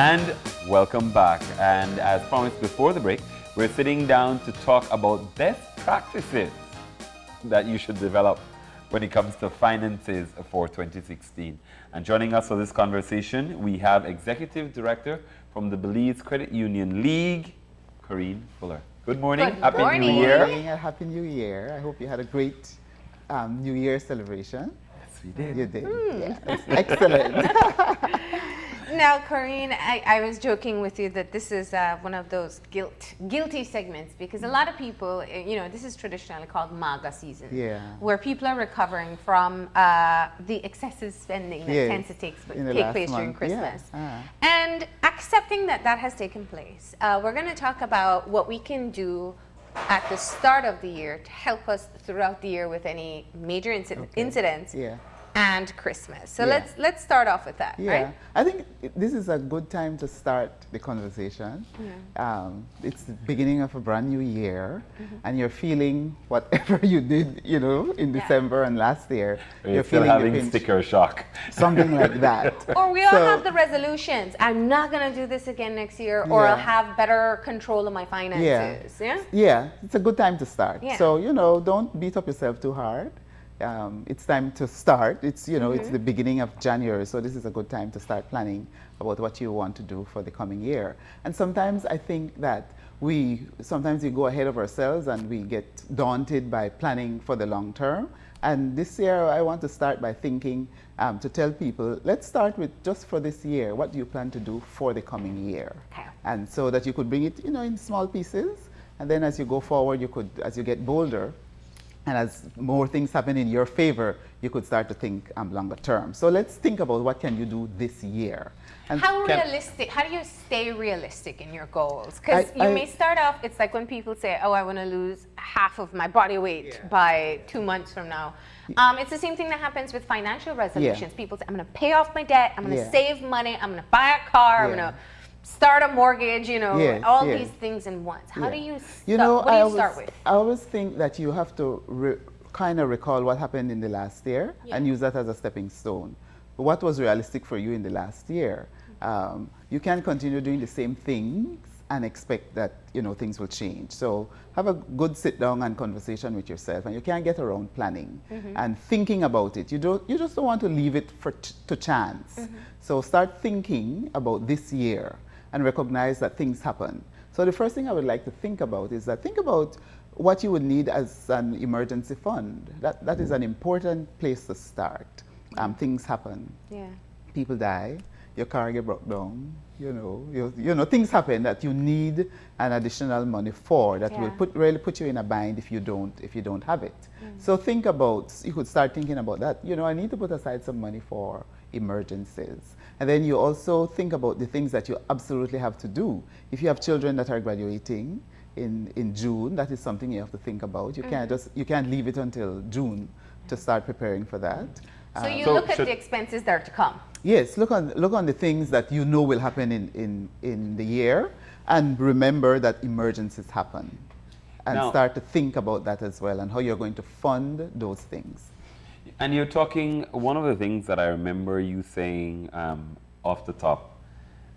And welcome back. And as promised before the break, we're sitting down to talk about best practices that you should develop when it comes to finances for 2016. And joining us for this conversation, we have Executive Director from the Belize Credit Union League, Corinne Fuller. Good morning. Good morning. Happy New Year. Happy New Year. I hope you had a great New Year celebration. Yes, we did. You did. Yes. Excellent. Now, Corinne, I was joking with you that this is one of those guilty segments because a lot of people, this is traditionally called MAGA season, where people are recovering from the excessive spending that tends to take place during Christmas. And accepting that that has taken place, we're going to talk about what we can do at the start of the year to help us throughout the year with any major incidents. And Christmas. So let's start off with that, right? I think this is a good time to start the conversation. It's the beginning of a brand new year, and you're feeling whatever you did, in December and last year. You're still having sticker shock. Something like that. Or we all have the resolutions. I'm not going to do this again next year, or I'll have better control of my finances. Yeah, it's a good time to start. So, don't beat up yourself too hard. It's time to start. It's it's the beginning of January, so this is a good time to start planning about what you want to do for the coming year. And sometimes I think that we go ahead of ourselves and we get daunted by planning for the long term. And this year I want to start by thinking to tell people, let's start with just for this year, what do you plan to do for the coming year? And so that you could bring it in small pieces, and then as you go forward, as you get bolder, and as more things happen in your favor, you could start to think longer term. So let's think about what can you do this year. And how do you stay realistic in your goals? Because you may start off, it's like when people say, oh, I want to lose half of my body weight by 2 months from now. It's the same thing that happens with financial resolutions. People say, I'm going to pay off my debt, I'm going to save money, I'm going to buy a car, I'm going to start a mortgage, all these things in once. How do you start? What do you start with? I always think that you have to kind of recall what happened in the last year and use that as a stepping stone. What was realistic for you in the last year? You can't continue doing the same things and expect that things will change. So have a good sit down and conversation with yourself, and you can't get around planning and thinking about it. You just don't want to leave it to chance. So start thinking about this year and recognize that things happen. So the first thing I would like to think about is think about what you would need as an emergency fund. That is an important place to start. Things happen. People die. Your car get broke down. Things happen that you need an additional money for that will really put you in a bind if you don't have it. So you could start thinking about that. I need to put aside some money for emergencies. And then you also think about the things that you absolutely have to do. If you have children that are graduating in June, that is something you have to think about. You can't leave it until June to start preparing for that. So look at the expenses that are to come. Yes, look on the things that will happen in the year, and remember that emergencies happen. And start to think about that as well and how you're going to fund those things. And you're talking, one of the things that I remember you saying off the top,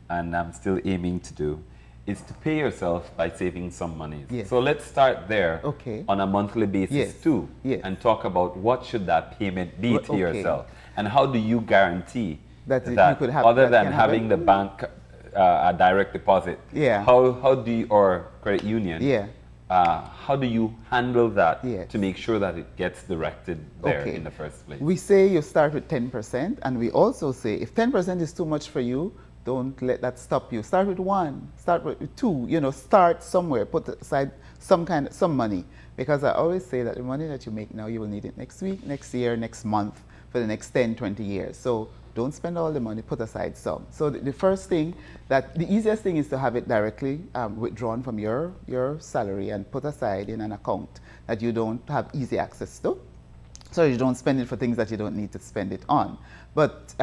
and I'm still aiming to do, is to pay yourself by saving some money. So let's start there on a monthly basis too, and talk about what should that payment be to yourself, and how do you guarantee that you could have, other than having the bank a direct deposit, how do you, or credit union, how do you handle that to make sure that it gets directed there in the first place? We say you start with 10%, and we also say if 10% is too much for you, don't let that stop you. Start with 1, start with 2, start somewhere, put aside some money. Because I always say that the money that you make now, you will need it next week, next year, next month, for the next 10, 20 years. So don't spend all the money, put aside some. So the first thing, the easiest thing is to have it directly withdrawn from your salary and put aside in an account that you don't have easy access to. So you don't spend it for things that you don't need to spend it on. But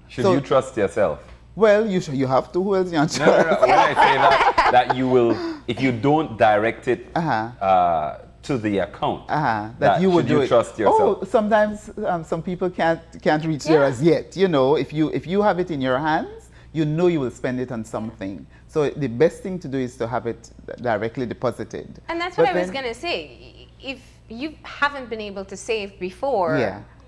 should you trust yourself? Well, you have to. Who else you trust? No. When I say that you will, if you don't direct it to the account, that you would do it. Trust yourself? Oh, sometimes some people can't reach there as yet. If you have it in your hands, you know you will spend it on something. So the best thing to do is to have it directly deposited. And that's what I was going to say. If you haven't been able to save before,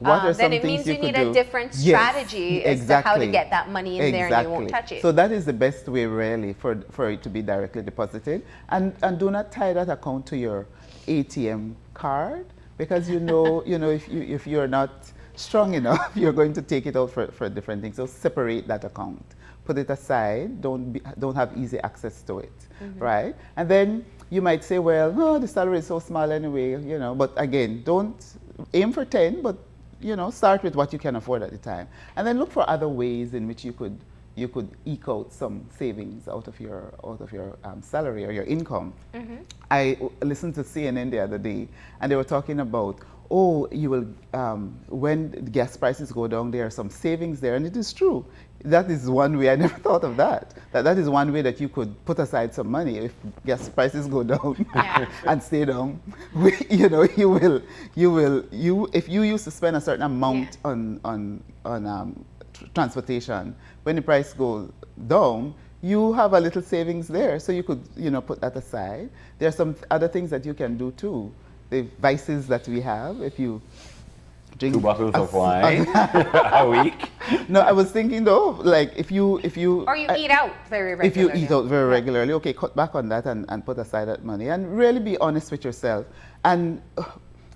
then it means you need a different strategy as to how to get that money in there and you won't touch it. So that is the best way really for it to be directly deposited. And do not tie that account to your ATM card, because if you're not strong enough, you're going to take it out for different things. So separate that account. Put it aside. Don't have easy access to it, right? And then you might say, well, no, the salary is so small anyway, But again, don't aim for 10, but start with what you can afford at the time, and then look for other ways in which you could eke out some savings out of your salary or your income. I listened to CNN the other day, and they were talking about, you will when the gas prices go down, there are some savings there, and it is true. That is one way. I never thought of that. That is one way that you could put aside some money if gas prices go down and stay down. If you used to spend a certain amount on transportation, when the price goes down, you have a little savings there, so you could put that aside. There are some other things that you can do too. The vices that we have, if you drink 2 bottles of wine a week. No, I was thinking though, like if you or you eat out very regularly. If you eat out very regularly, okay, cut back on that and put aside that money, and really be honest with yourself. And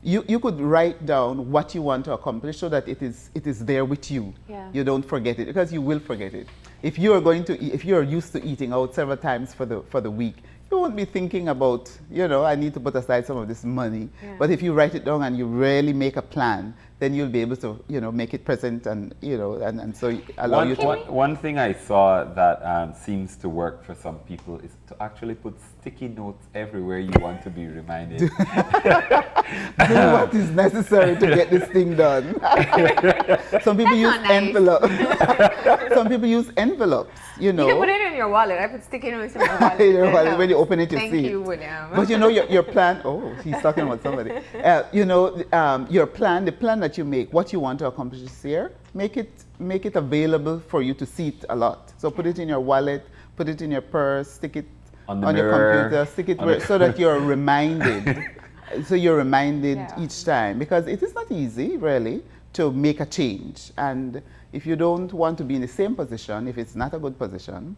you could write down what you want to accomplish so that it is there with you. You don't forget it, because you will forget it. If you are used to eating out several times for the week, you won't be thinking about, I need to put aside some of this money. But if you write it down and you really make a plan, then you'll be able to, make it present and, and so allow you to. One thing I saw that seems to work for some people is to actually put sticky notes everywhere you want to be reminded. Do what is necessary to get this thing done. Some people use envelopes. Some people use envelopes, You can put it in your wallet. I put sticky notes in my wallet. In your wallet. When you open it, you see it. Thank you, William. But your plan, he's talking about somebody. Your plan, the plan that you make, what you want to accomplish this year, make it available for you to see it a lot. So put it in your wallet, put it in your purse, stick it on your computer, stick it so that you're reminded. So you're reminded each time, because it is not easy, really, to make a change. And if you don't want to be in the same position, if it's not a good position,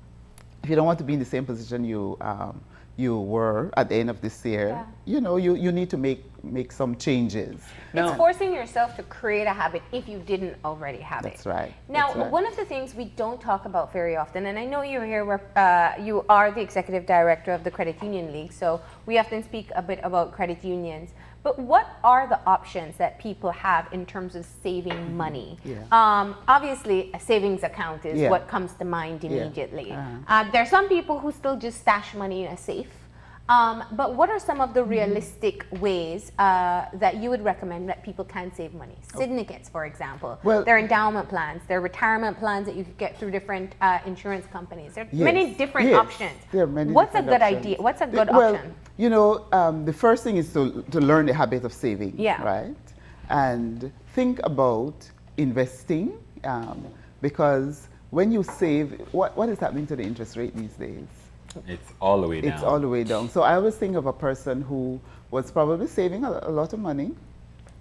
if you don't want to be in the same position you were at the end of this year, you need to make some changes. It's forcing yourself to create a habit if you didn't already have it. That's right. Now, one of the things we don't talk about very often, and I know you're here where you are the executive director of the Credit Union League, so we often speak a bit about credit unions. But what are the options that people have in terms of saving money? Obviously, a savings account is what comes to mind immediately. There are some people who still just stash money in a safe. But what are some of the realistic ways that you would recommend that people can save money? Syndicates, for example. Well, there are endowment plans. There are retirement plans that you could get through different insurance companies. There are many different options. There are many What's a good idea? What's a good option? The first thing is to learn the habit of saving, right? And think about investing, because when you save, what is happening to the interest rate these days? It's all the way down. It's all the way down. So I always think of a person who was probably saving a lot of money,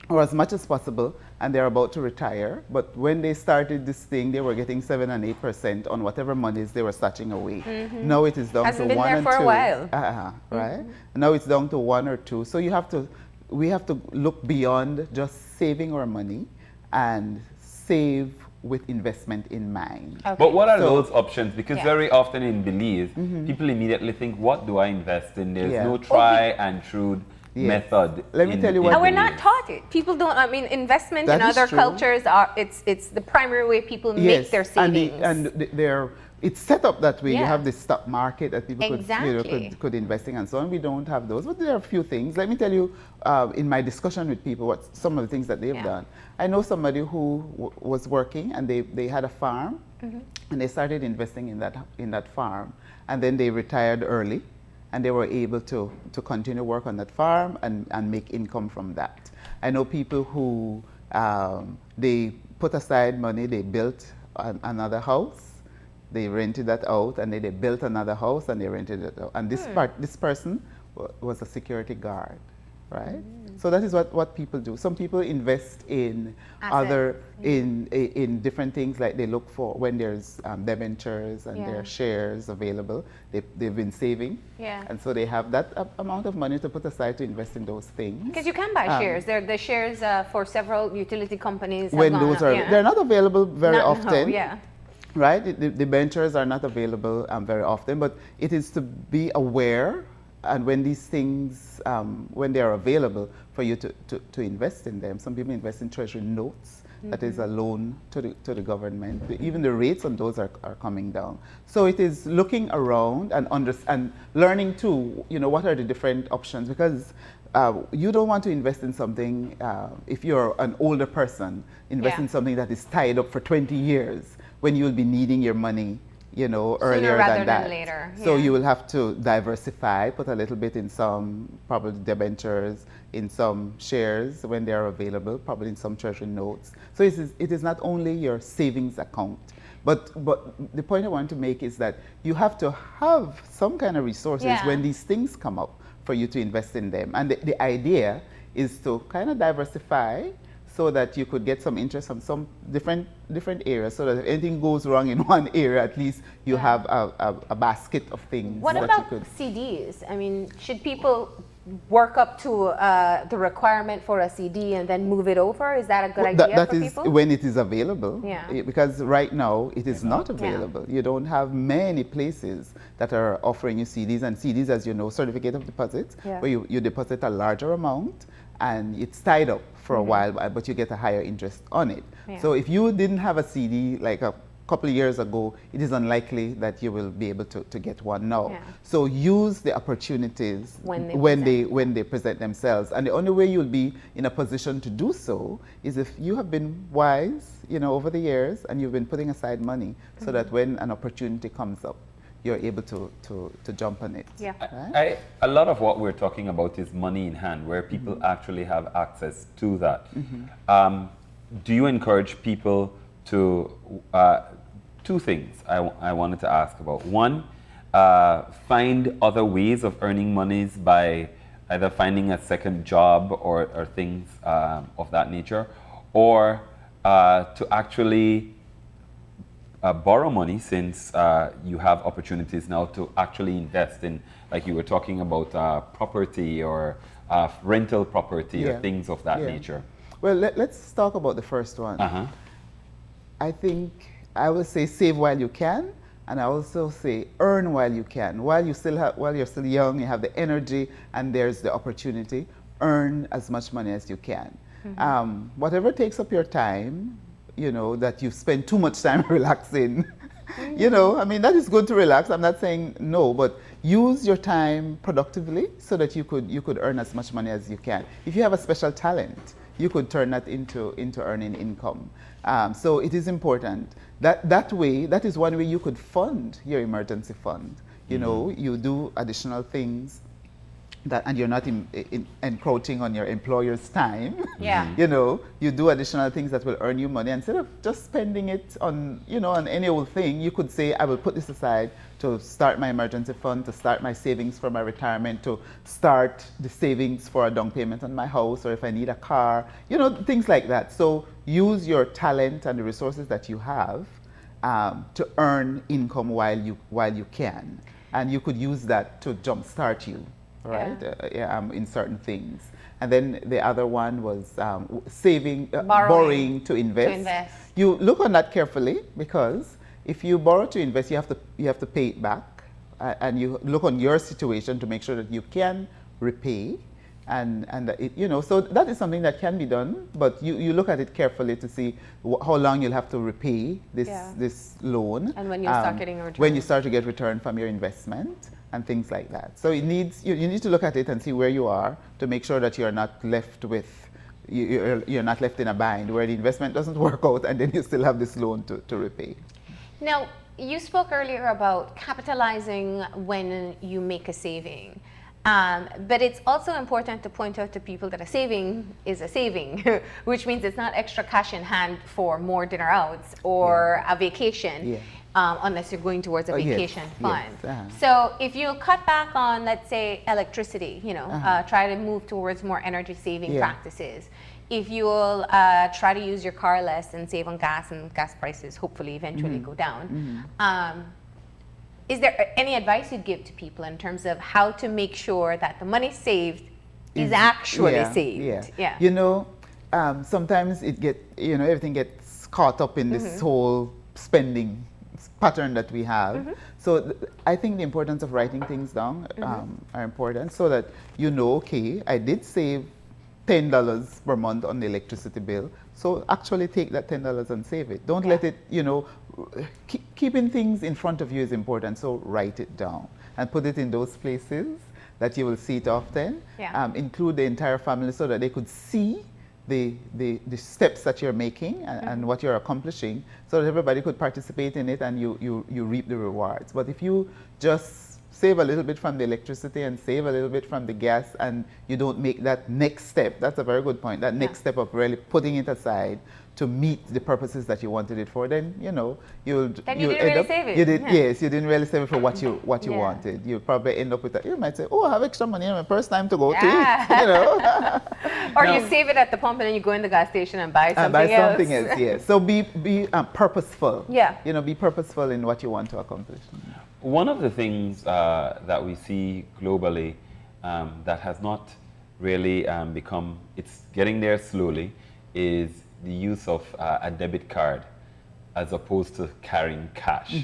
or as much as possible, and they're about to retire. But when they started this thing, they were getting 7 and 8% on whatever monies they were stashing away. Now it is down to 1 and 2. Hasn't been there for a while. Right? Now it's down to 1 or 2. So we have to look beyond just saving our money and save with investment in mind. Okay. But what are those options? Because very often in Belize, people immediately think, what do I invest in? There's no try and true method. Let me tell you what. And we're not taught it. People don't, investment in other cultures, it's the primary way people make their savings. It's set up that way. You have the stock market that people could invest in and so on. We don't have those, but there are a few things. Let me tell you, in my discussion with people, what some of the things that they've done. I know somebody who was working, and they had a farm, and they started investing in that farm, and then they retired early, and they were able to continue work on that farm and make income from that. I know people who they put aside money, they built another house, they rented that out, and then they built another house and they rented it out. And this person was a security guard, right? So that is what people do. Some people invest in in different things, like they look for when there's debentures and there are shares available. They've been saving, and so they have that amount of money to put aside to invest in those things. Because you can buy shares. The shares for several utility companies. When those are, they're not available very often. No, right? The debentures are not available very often, but it is to be aware, and when these things, when they are available, for you to invest in them. Some people invest in treasury notes. That is a loan to the government. Even the rates on those are coming down. So it is looking around and learning too, what are the different options, because you don't want to invest in something, if you're an older person, invest in something that is tied up for 20 years when you'll be needing your money, earlier than that. Later. So you will have to diversify, put a little bit in some probably debentures, in some shares when they are available, probably in some treasury notes. So it is not only your savings account, but the point I want to make is that you have to have some kind of resources when these things come up for you to invest in them. And the idea is to kind of diversify, so that you could get some interest from some different areas, so that if anything goes wrong in one area, at least you have a basket of things. What about CDs? I mean, should people work up to the requirement for a CD and then move it over? Is that a good idea that for is people? When it is available. Yeah. Because right now it is not available. You don't have many places that are offering you CDs, and CDs, as you know, certificate of deposit, where you deposit a larger amount and it's tied up for a while, but you get a higher interest on it. So if you didn't have a CD like a couple of years ago, it is unlikely that you will be able to get one now. So use the opportunities when they present themselves. And the only way you'll be in a position to do so is if you have been wise, over the years, and you've been putting aside money so that when an opportunity comes up, you're able to jump on it. Yeah. Right? A lot of what we're talking about is money in hand, where people actually have access to that. Do you encourage people to, two things I wanted to ask about. One, find other ways of earning monies by either finding a second job or things of that nature, or to actually borrow money, since you have opportunities now to actually invest in, like you were talking about, property or rental property or things of that nature. Well, let's talk about the first one. I think I will say save while you can, and I also say earn while you can. While you're still young, you have the energy, and there's the opportunity. Earn as much money as you can. Whatever takes up your time, that you spend too much time relaxing. I mean, that is good to relax. I'm not saying no, but use your time productively so that you could earn as much money as you can. If you have a special talent, you could turn that into earning income. So it is important. That way, that is one way you could fund your emergency fund. You do additional things and you're not encroaching on your employer's time. You do additional things that will earn you money. Instead of just spending it on any old thing, you could say, I will put this aside to start my emergency fund, to start my savings for my retirement, to start the savings for a down payment on my house, or if I need a car, things like that. So use your talent and the resources that you have to earn income while you can. And you could use that to jumpstart you. Right, in certain things. And then the other one was borrowing to invest. You look on that carefully, because if you borrow to invest, you have to pay it back, and you look on your situation to make sure that you can repay, and so that is something that can be done. But you look at it carefully to see how long you'll have to repay this loan, and when you start getting a return. When you start to get return from your investment. And things like that. So you need to look at it and see where you are to make sure that you're not left you're not left in a bind where the investment doesn't work out and then you still have this loan to repay. Now, you spoke earlier about capitalizing when you make a saving. But it's also important to point out to people that a saving is a saving, which means it's not extra cash in hand for more dinner outs or a vacation, unless you're going towards a vacation fund. So if you cut back on, let's say, electricity, try to move towards more energy saving practices. If you'll try to use your car less and save on gas, and gas prices hopefully eventually go down. Is there any advice you'd give to people in terms of how to make sure that the money saved is actually saved? Sometimes everything gets caught up in this whole spending pattern that we have. So I think the importance of writing things down are important, so that okay, I did save $10 per month on the electricity bill. So actually take that $10 and save it. Don't let it, keeping things in front of you is important. So write it down and put it in those places that you will see it often. Include the entire family so that they could see the steps that you're making and what you're accomplishing, so that everybody could participate in it and you reap the rewards. But if you just save a little bit from the electricity and save a little bit from the gas, and you don't make that next step, that's a very good point, that next step of really putting it aside to meet the purposes that you wanted it for, then you'll didn't really save it. You didn't really save it for what you wanted. You'll probably end up with that. You might say, oh, I have extra money in my purse, time to go to eat. Or you save it at the pump and then you go in the gas station and buy something else. So be purposeful. Be purposeful in what you want to accomplish. One of the things that we see globally that has not really become, it's getting there slowly, is the use of a debit card as opposed to carrying cash.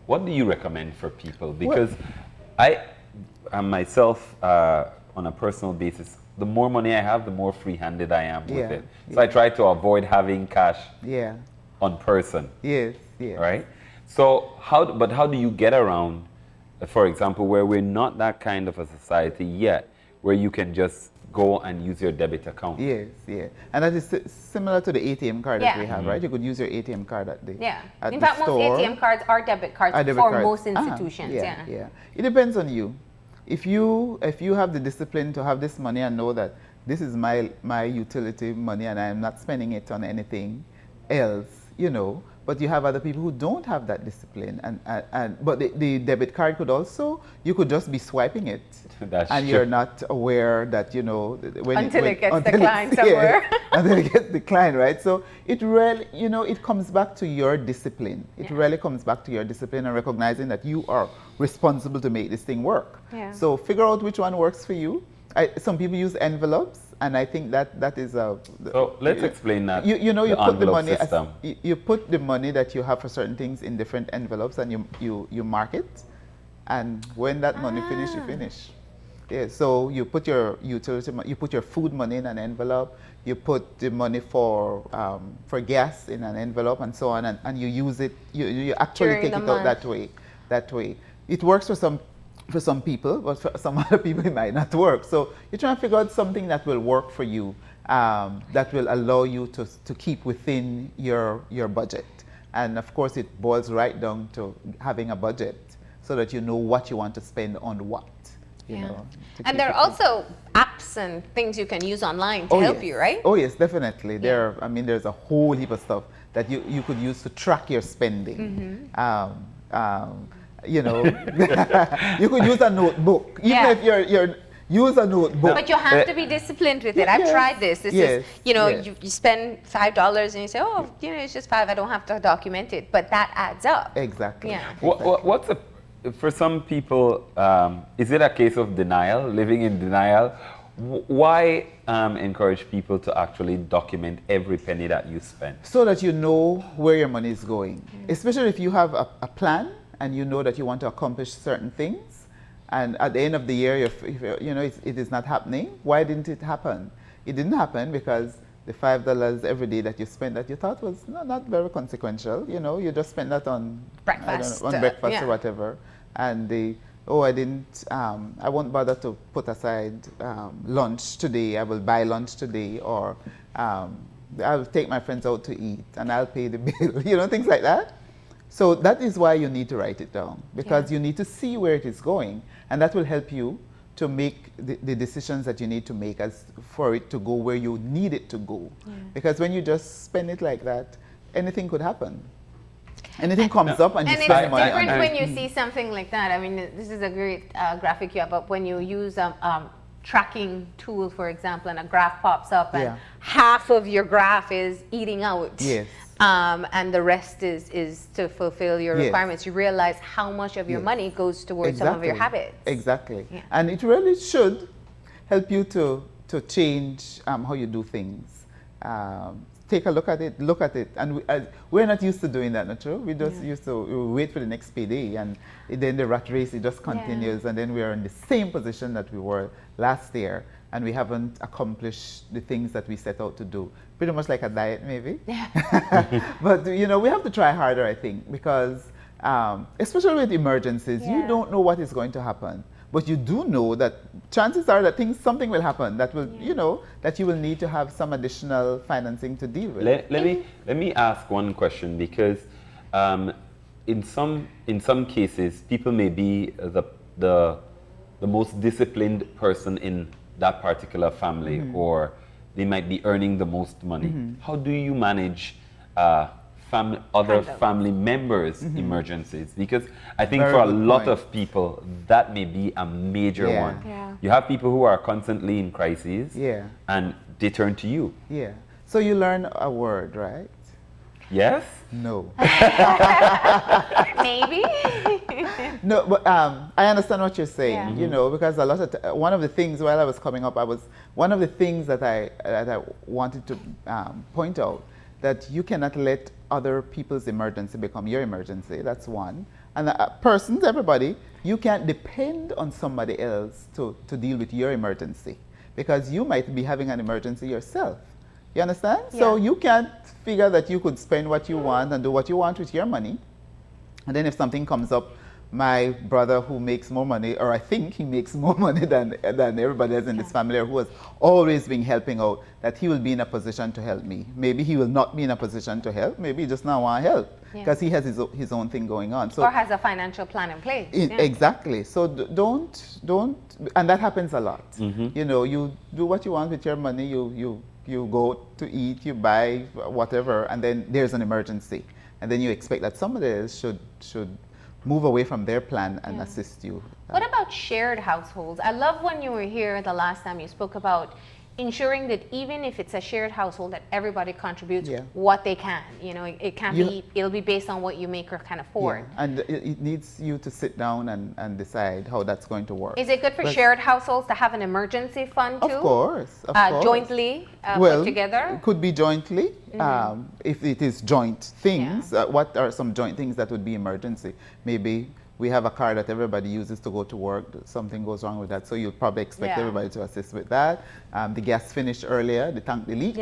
What do you recommend for people? Because I myself, on a personal basis, the more money I have, the more free-handed I am with it. So I try to avoid having cash on person. Right? So how do you get around, for example, where we're not that kind of a society yet, where you can just go and use your debit account? And that is similar to the ATM card that we have, right? You could use your ATM card at the in fact, most ATM cards are debit cards for most institutions. It depends on you. If you have the discipline to have this money and know that this is my utility money and I am not spending it on anything else, but you have other people who don't have that discipline, but the debit card could also, you could just be swiping it. And you're not aware that, until it gets declined somewhere. Until it gets declined, right? So it really, it comes back to your discipline. It really comes back to your discipline and recognizing that you are responsible to make this thing work. So figure out which one works for you. Some people use envelopes, and I think that is a. So let's explain that. You put the money. You put the money that you have for certain things in different envelopes, and you mark it, and when that money finishes, you finish. So you put your utility, you put your food money in an envelope. You put the money for gas in an envelope, and so on, and you use it. You actually take it out that way. It works for some people, but for some other people it might not work. So you're trying to figure out something that will work for you, that will allow you to keep within your budget. And of course it boils right down to having a budget so that you know what you want to spend on what. And there are also apps and things you can use online to help you, right? Oh yes, definitely. There's a whole heap of stuff that you could use to track your spending. You could use a notebook, even if you're use a notebook. But you have to be disciplined with it. I've tried this. This is, you spend $5 and you say, oh, it's just $5. I don't have to document it, but that adds up. Exactly. What's for some people? Is it a case of denial, living in denial? Why encourage people to actually document every penny that you spend? So that you know where your money is going, especially if you have a plan. And you know that you want to accomplish certain things, and at the end of the year, it is not happening. Why didn't it happen? It didn't happen because the $5 every day that you spent that you thought was not very consequential. You just spent that on breakfast, or whatever, and I won't bother to put aside lunch today. I will buy lunch today, or I'll take my friends out to eat and I'll pay the bill. Things like that. So that is why you need to write it down, because you need to see where it is going, and that will help you to make the decisions that you need to make as for it to go where you need it to go. Because when you just spend it like that, anything could happen. Anything comes up and you spend money on it. And it's different when you see something like that. I mean, this is a great graphic you have up when you use tracking tool, for example, and a graph pops up and half of your graph is eating out. Yes. And the rest is to fulfill your requirements. You realize how much of your money goes towards some of your habits. Exactly. Yeah. And it really should help you to change how you do things. Take a look at it. And we're not used to doing that, not true? We just used to wait for the next payday, and then the rat race, it just continues, and then we are in the same position that we were last year, and we haven't accomplished the things that we set out to do. Pretty much like a diet, maybe. But, you know, we have to try harder, I think, because especially with emergencies, you don't know what is going to happen. But you do know that chances are that something will happen that will, you know, that you will need to have some additional financing to deal with. Let me ask one question, because in some cases, people may be the most disciplined person in that particular family, or they might be earning the most money. How do you manage other family members' emergencies? Because I think for a lot of people, that may be a major one. Yeah. You have people who are constantly in crises, and they turn to you. Yeah. So you learn a word, right? Yes? No. Maybe? No, but I understand what you're saying, you know, because a lot of one of the things while I was coming up, one of the things that I wanted to point out, that you cannot let other people's emergency become your emergency. That's one. And persons, everybody, you can't depend on somebody else to deal with your emergency, because you might be having an emergency yourself. You understand? Yeah. So you can't figure that you could spend what you want and do what you want with your money. And then if something comes up, my brother who makes more money, or I think he makes more money than everybody else in this family, or who has always been helping out, that he will be in a position to help me. Maybe he will not be in a position to help. Maybe he just now want to help because he has his own thing going on. So, or has a financial plan in place. Exactly. So don't, and that happens a lot. You know, you do what you want with your money. You go to eat, you buy whatever, and then there's an emergency, and then you expect that somebody else should move away from their plan and assist you. What about shared households? I love when you were here the last time you spoke about ensuring that even if it's a shared household, that everybody contributes what they can. You know, it can't be, it'll be based on what you make or can afford. Yeah. And it needs you to sit down and decide how that's going to work. Is it good for shared households to have an emergency fund too? Of course. Of course. Jointly put together? It could be jointly. If it is joint things, what are some joint things that would be emergency? Maybe we have a car that everybody uses to go to work. Something goes wrong with that, so you'll probably expect everybody to assist with that. The gas finished earlier, the tank leaked.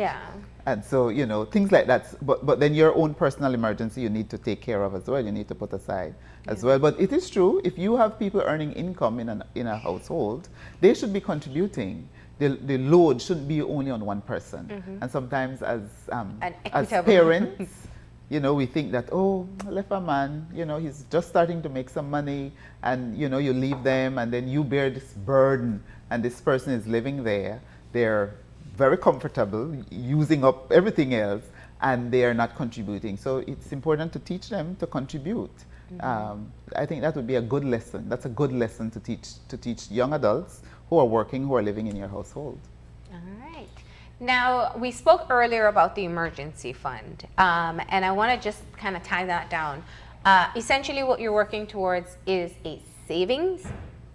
And so, you know, things like that. But then your own personal emergency you need to take care of as well. You need to put aside as well. But it is true, if you have people earning income in a household, they should be contributing. The load shouldn't be only on one person. And sometimes as parents, you know, we think that, oh, I left a man, you know, he's just starting to make some money, and, you know, you leave them, and then you bear this burden, and this person is living there. They're very comfortable, using up everything else, and they are not contributing. So it's important to teach them to contribute. I think that would be a good lesson. That's a good lesson to teach young adults who are working, who are living in your household. All right. Now, we spoke earlier about the emergency fund, and I want to just kind of tie that down. Essentially, what you're working towards is a savings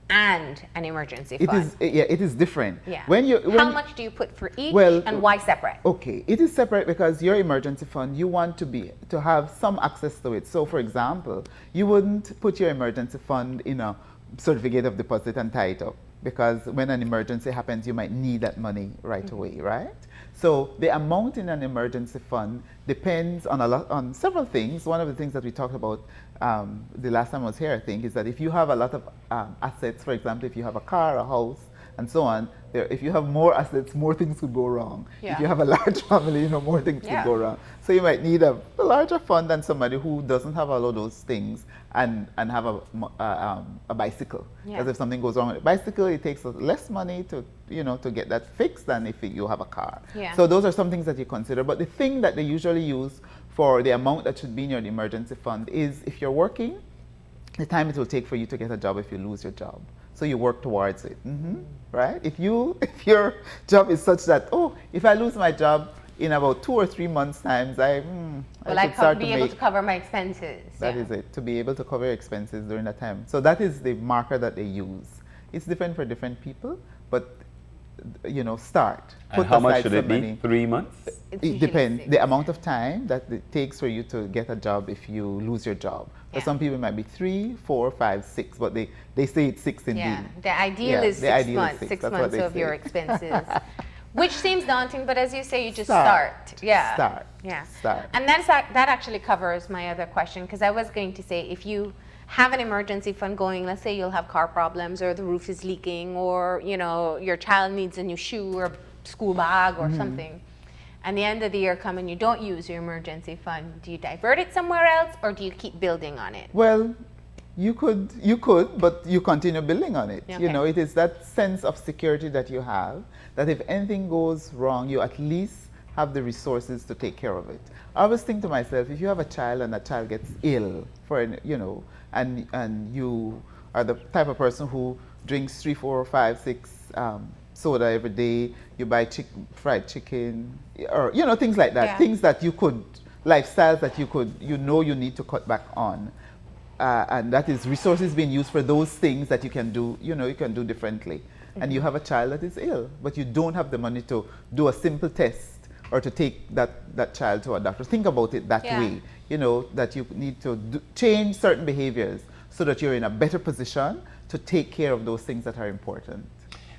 and an emergency fund. It is different. Yeah. How much do you put for each, and why separate? Okay, it is separate because your emergency fund, you want to have some access to it. So, for example, you wouldn't put your emergency fund in a certificate of deposit and tie it up, because when an emergency happens, you might need that money right away, right? So the amount in an emergency fund depends on several things. One of the things that we talked about the last time I was here, I think, is that if you have a lot of assets, for example, if you have a car, a house, and so on, if you have more assets, more things could go wrong. Yeah. If you have a large family, more things could go wrong. So you might need a larger fund than somebody who doesn't have all of those things and have a bicycle. Because if something goes wrong with a bicycle, it takes less money to to get that fixed than if you have a car. So those are some things that you consider. But the thing that they usually use for the amount that should be in your emergency fund is if you're working, the time it will take for you to get a job if you lose your job. So you work towards it, right? If your job is such that, if I lose my job in about 2 or 3 months' times, I should start be able to cover my expenses. That is it, to be able to cover your expenses during that time. So that is the marker that they use. It's different for different people, but start. And how much should it be? 3 months? It depends. The amount of time that it takes for you to get a job if you lose your job. For some people it might be 3, 4, 5, 6, but they say it's 6 indeed. Yeah, the ideal is 6 months. 6 months of your expenses. Which seems daunting, but as you say, you just start. Yeah. Start. And that actually covers my other question, because I was going to say, if you have an emergency fund going, let's say you'll have car problems, or the roof is leaking, or your child needs a new shoe or school bag or something, and the end of the year come and you don't use your emergency fund, do you divert it somewhere else, or do you keep building on it? Well, you could, but you continue building on it. Okay. It is that sense of security that you have, that if anything goes wrong, you at least have the resources to take care of it. I always think to myself, if you have a child and that child gets ill and you are the type of person who drinks 3, 4, 5, 6 soda every day, you buy fried chicken, or things like that, things that you could, lifestyles that you could, you need to cut back on, and that is resources being used for those things that you can do, you can do differently. And you have a child that is ill, but you don't have the money to do a simple test or to take that child to a doctor. Think about it that way, that you need to change certain behaviors so that you're in a better position to take care of those things that are important.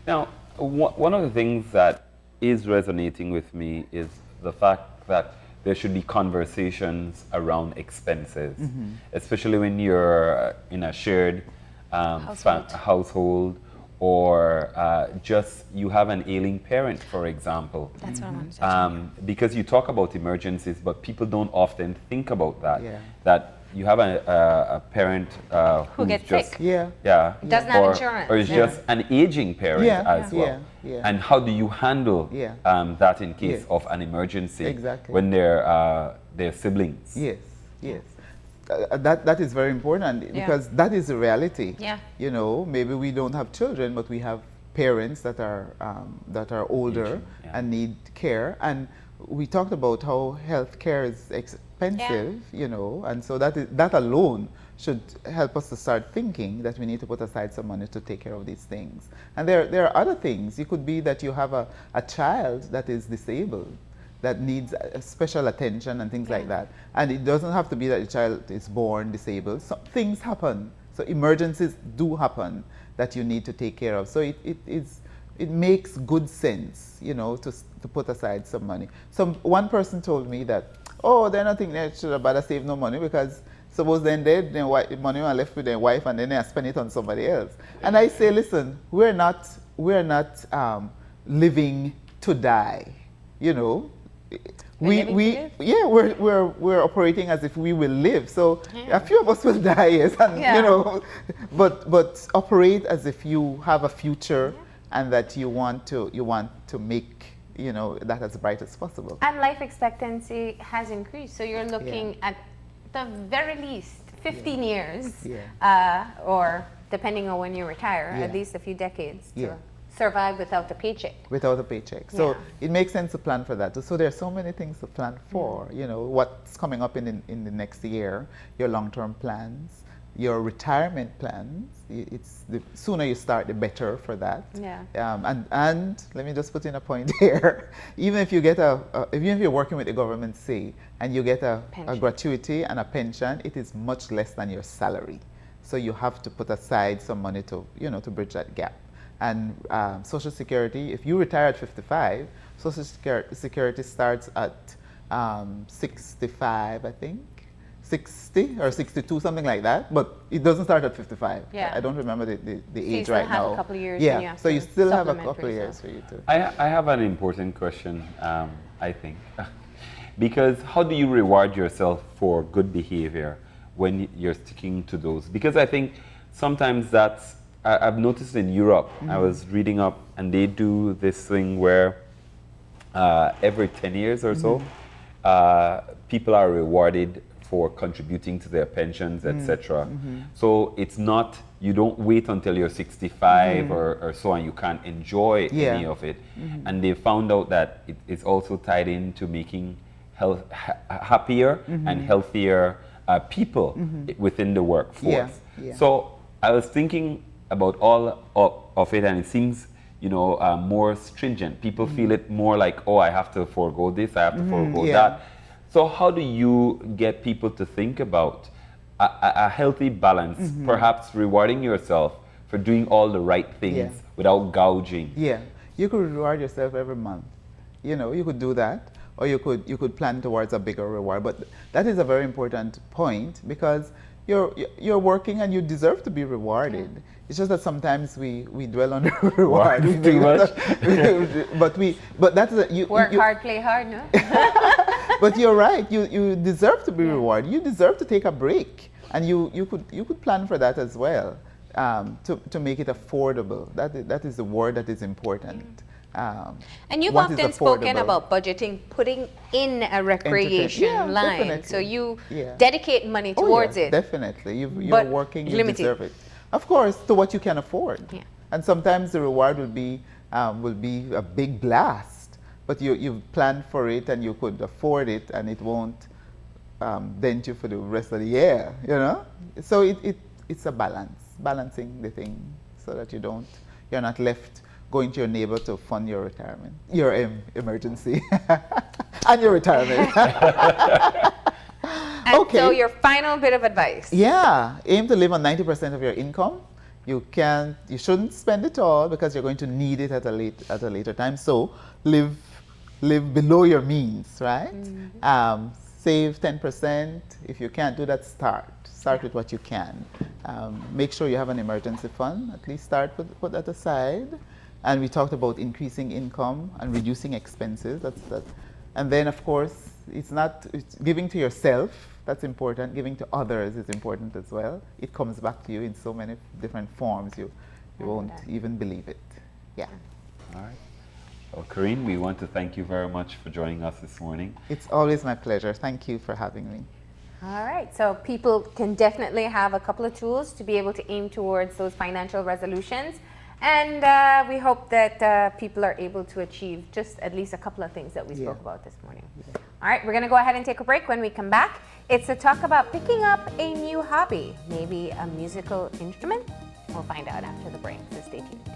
Now, one of the things that is resonating with me is the fact that there should be conversations around expenses, especially when you're in a shared household, or just you have an ailing parent, for example. That's what I wanted to touch because you talk about emergencies, but people don't often think about that. Yeah. That you have a parent who gets sick. Doesn't have insurance. Or is just an aging parent as well. And how do you handle that in case of an emergency when they're siblings? Yes. That is very important because that is the reality. Maybe we don't have children, but we have parents that are older and need care. And we talked about how health care is expensive, and so that alone should help us to start thinking that we need to put aside some money to take care of these things. And there are other things. It could be that you have a child that is disabled, that needs special attention and things like that. And it doesn't have to be that the child is born disabled. So things happen. So emergencies do happen that you need to take care of. So it makes good sense, to put aside some money. One person told me that, they're not thinking they should have better save no money because suppose then dead, then money are left with their wife and then they spend it on somebody else. And I say, listen, we're not living to die, we're operating as if we will live. So a few of us will die, yes, and but operate as if you have a future and that you want to make that as bright as possible. And life expectancy has increased, so you're looking at the very least 15 years, or depending on when you retire, at least a few decades to survive without a paycheck. So it makes sense to plan for that. So there are so many things to plan for. What's coming up in the next year, your long-term plans, your retirement plans. It's the sooner you start, the better for that. And let me just put in a point here. Even if you get even if you're working with the government, say, and you get a gratuity and a pension, it is much less than your salary. So you have to put aside some money to to bridge that gap. And Social Security, if you retire at 55, Social Security starts at 65, I think. 60 or 62, something like that, but it doesn't start at 55. Yeah. I don't remember the So age right now. You still have a couple of years. Yeah, so you still have a couple of years for you to. I have an important question, I think. Because how do you reward yourself for good behavior when you're sticking to those? Because I think sometimes I've noticed in Europe, I was reading up, and they do this thing where every 10 years or so, people are rewarded for contributing to their pensions, etc. So it's not, you don't wait until you're 65 or so and you can't enjoy any of it. And they found out that it's also tied into making happier and healthier people within the workforce. So I was thinking about all of it, and it seems, you know, more stringent. People feel it more like, oh, I have to forego this, I have to forego that. So how do you get people to think about a healthy balance, perhaps rewarding yourself for doing all the right things without gouging? Yeah, you could reward yourself every month. You know, you could do that, or you could plan towards a bigger reward. But that is a very important point, because you're working and you deserve to be rewarded. It's just that sometimes we dwell on the reward too much. but that's work hard, play hard, no? But you're right. You deserve to be rewarded. You deserve to take a break, and you could plan for that as well, to make it affordable. That is the word that is important. And you've often spoken about budgeting, putting in a recreation line. Definitely. So you dedicate money towards it. Definitely. You're working, you deserve it. Of course, to what you can afford. Yeah. And sometimes the reward will be a big blast, but you've planned for it and you could afford it, and it won't dent you for the rest of the year, you know? So it's a balancing the thing, so that you're not left going to your neighbor to fund your retirement, your emergency, and your retirement. And so your final bit of advice. Yeah, aim to live on 90% of your income. You shouldn't spend it all, because you're going to need it at a later time. So live below your means, right? Save 10%. If you can't do that, start with what you can. Make sure you have an emergency fund. At least put that aside. And we talked about increasing income and reducing expenses. And then, of course, it's giving to yourself. That's important. Giving to others is important as well. It comes back to you in so many different forms. You won't even believe it. Yeah. All right. Well, Corinne, we want to thank you very much for joining us this morning. It's always my pleasure. Thank you for having me. All right. So people can definitely have a couple of tools to be able to aim towards those financial resolutions. And we hope that people are able to achieve just at least a couple of things that we spoke about this morning. All right, we're going to go ahead and take a break. When we come back, it's a talk about picking up a new hobby, maybe a musical instrument. We'll find out after the break, so stay tuned.